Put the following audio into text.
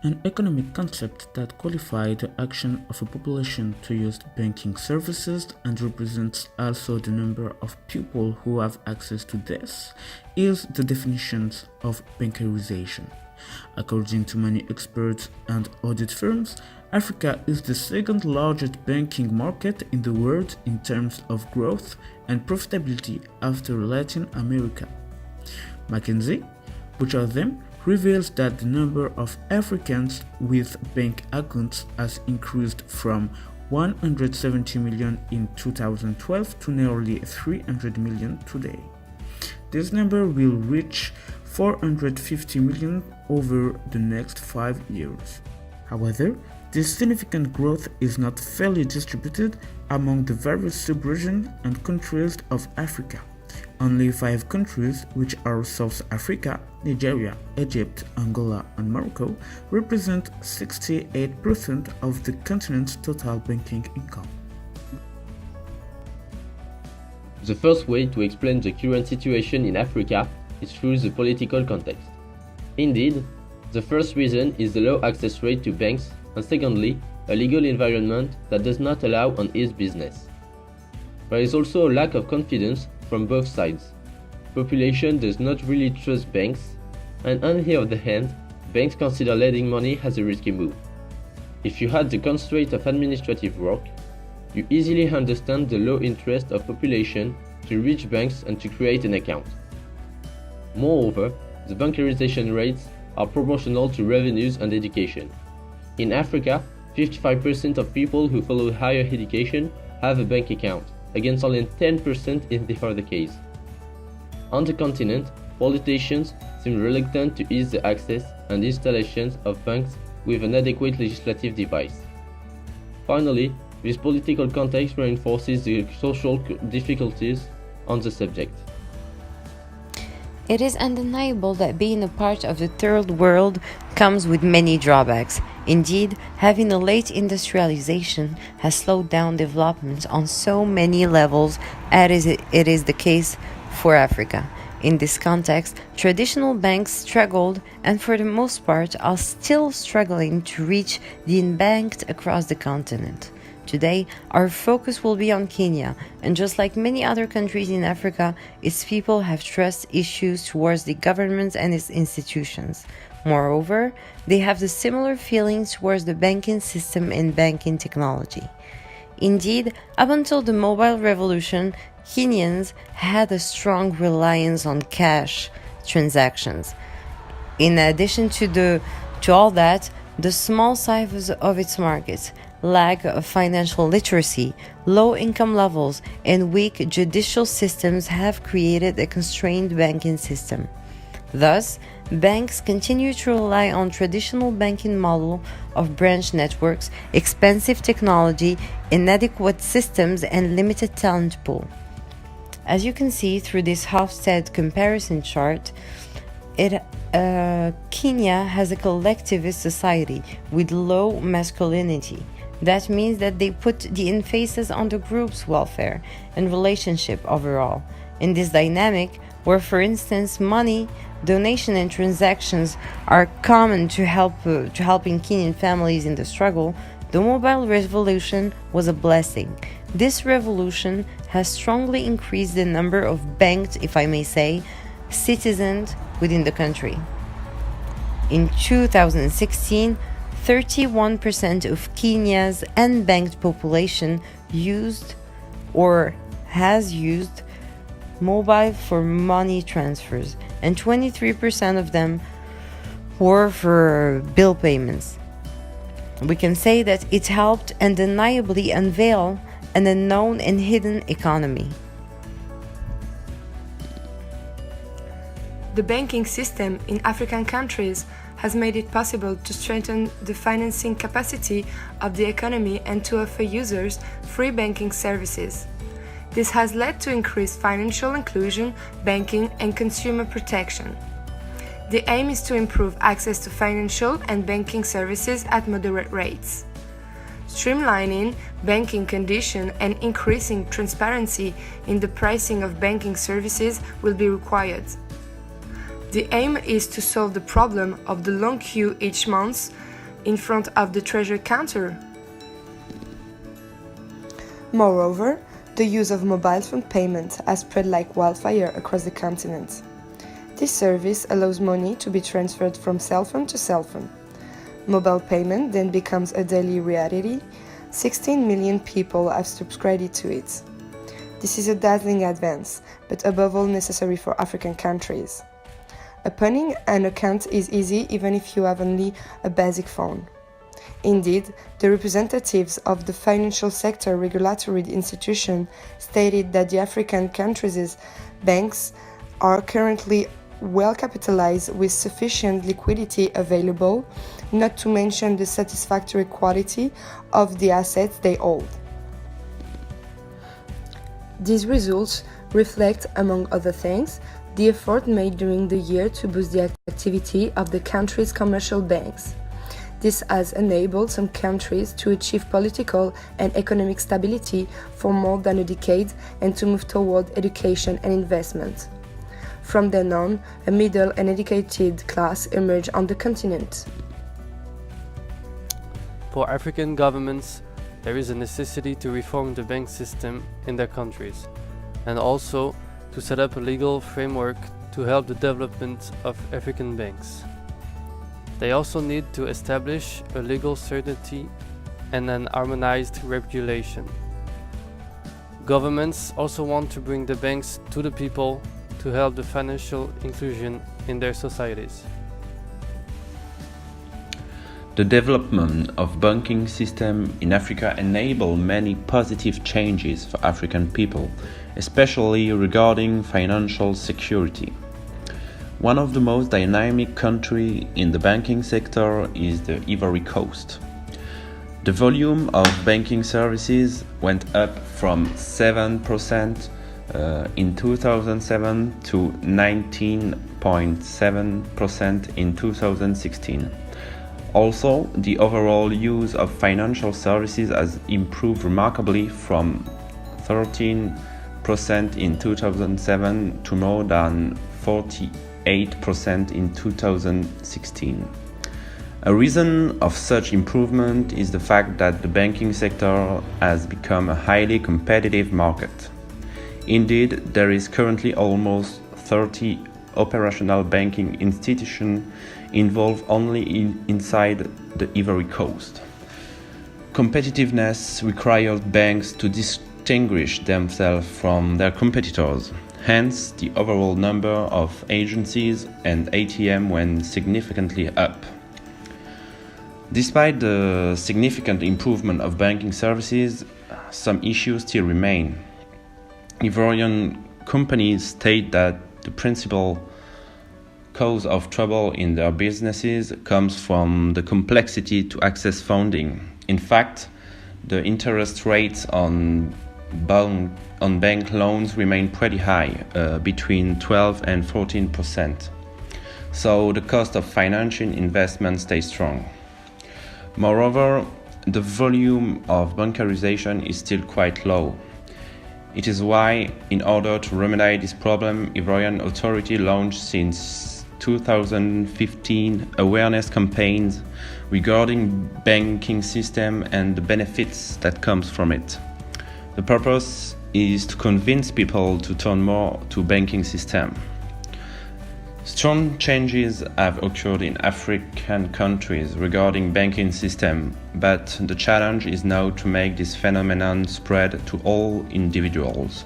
an economic concept that qualifies the action of a population to use banking services and represents also the number of people who have access to this, is the definition of bancarization. According to many experts and audit firms, Africa is the second largest banking market in the world in terms of growth and profitability after Latin America. McKinsey, which of them, reveals that the number of Africans with bank accounts has increased from 170 million in 2012 to nearly 300 million today. This number will reach 450 million over the next 5 years. However, this significant growth is not fairly distributed among the various sub-regions and countries of Africa. Only 5 countries, which are South Africa, Nigeria, Egypt, Angola, and Morocco, represent 68% of the continent's total banking income. The first way to explain the current situation in Africa is through the political context. Indeed, the first reason is the low access rate to banks, and secondly, a legal environment that does not allow on ease business. There is also a lack of confidence from both sides. Population does not really trust banks, and on the other hand, banks consider lending money as a risky move. If you had the constraint of administrative work, you easily understand the low interest of population to reach banks and to create an account. Moreover, the bancarization rates are proportional to revenues and education. In Africa, 55% of people who follow higher education have a bank account, against only 10% in the other case. On the continent, politicians seem reluctant to ease the access and installations of banks with an adequate legislative device. Finally, this political context reinforces the social difficulties on the subject. It is undeniable that being a part of the third world comes with many drawbacks. Indeed, having a late industrialization has slowed down development on so many levels as it is the case for Africa. In this context, traditional banks struggled and for the most part are still struggling to reach the unbanked across the continent. Today, our focus will be on Kenya, and just like many other countries in Africa, its people have trust issues towards the government and its institutions. Moreover, they have the similar feelings towards the banking system and banking technology. Indeed, up until the mobile revolution, Kenyans had a strong reliance on cash transactions. In addition to all that, the small size of its markets, lack of financial literacy, low income levels, and weak judicial systems have created a constrained banking system. Thus, banks continue to rely on traditional banking model of branch networks, expensive technology, inadequate systems, and limited talent pool. As you can see through this Hofstede comparison chart, Kenya has a collectivist society with low masculinity. That means that they put the emphasis on the group's welfare and relationship overall. In this dynamic, where for instance money, donation and transactions are common to helping Kenyan families in the struggle, the mobile revolution was a blessing. This revolution has strongly increased the number of banked, if I may say, citizens within the country. In 2016, 31% of Kenya's unbanked population used or has used mobile for money transfers, and 23% of them were for bill payments. We can say that it helped undeniably unveil an unknown and hidden economy. The banking system in African countries has made it possible to strengthen the financing capacity of the economy and to offer users free banking services. This has led to increased financial inclusion, banking, and consumer protection. The aim is to improve access to financial and banking services at moderate rates. Streamlining banking conditions and increasing transparency in the pricing of banking services will be required. The aim is to solve the problem of the long queue each month in front of the treasure counter. Moreover, the use of mobile phone payment has spread like wildfire across the continent. This service allows money to be transferred from cell phone to cell phone. Mobile payment then becomes a daily reality. 16 million people have subscribed to it. This is a dazzling advance, but above all necessary for African countries. Opening an account is easy even if you have only a basic phone. Indeed, the representatives of the financial sector regulatory institution stated that the African countries' banks are currently well capitalized with sufficient liquidity available, not to mention the satisfactory quality of the assets they hold. These results reflect, among other things, the effort made during the year to boost the activity of the country's commercial banks. This has enabled some countries to achieve political and economic stability for more than a decade and to move toward education and investment. From then on, a middle and educated class emerged on the continent. For African governments, there is a necessity to reform the bank system in their countries, and also to set up a legal framework to help the development of African banks. They also need to establish a legal certainty and an harmonized regulation. Governments also want to bring the banks to the people to help the financial inclusion in their societies. The development of banking system in Africa enabled many positive changes for African people, especially regarding financial security. One of the most dynamic countries in the banking sector is the Ivory Coast. The volume of banking services went up from 7% in 2007 to 19.7% in 2016. Also, the overall use of financial services has improved remarkably from 13% in 2007 to more than 48% in 2016. A reason of such improvement is the fact that the banking sector has become a highly competitive market. Indeed, there is currently almost 30 operational banking institutions involved only inside the Ivory Coast. Competitiveness requires banks to distinguish themselves from their competitors. Hence, the overall number of agencies and ATM went significantly up. Despite the significant improvement of banking services, some issues still remain. Ivorian companies state that the principal cause of trouble in their businesses comes from the complexity to access funding. In fact, the interest rates on bank loans remain pretty high, between 12 and 14%. So the cost of financing investment stays strong. Moreover, the volume of bancarization is still quite low. It is why, in order to remedy this problem, Ivorian authority launched since 2015 awareness campaigns regarding banking system and the benefits that comes from it. The purpose is to convince people to turn more to banking system. Strong changes have occurred in African countries regarding banking system, but the challenge is now to make this phenomenon spread to all individuals.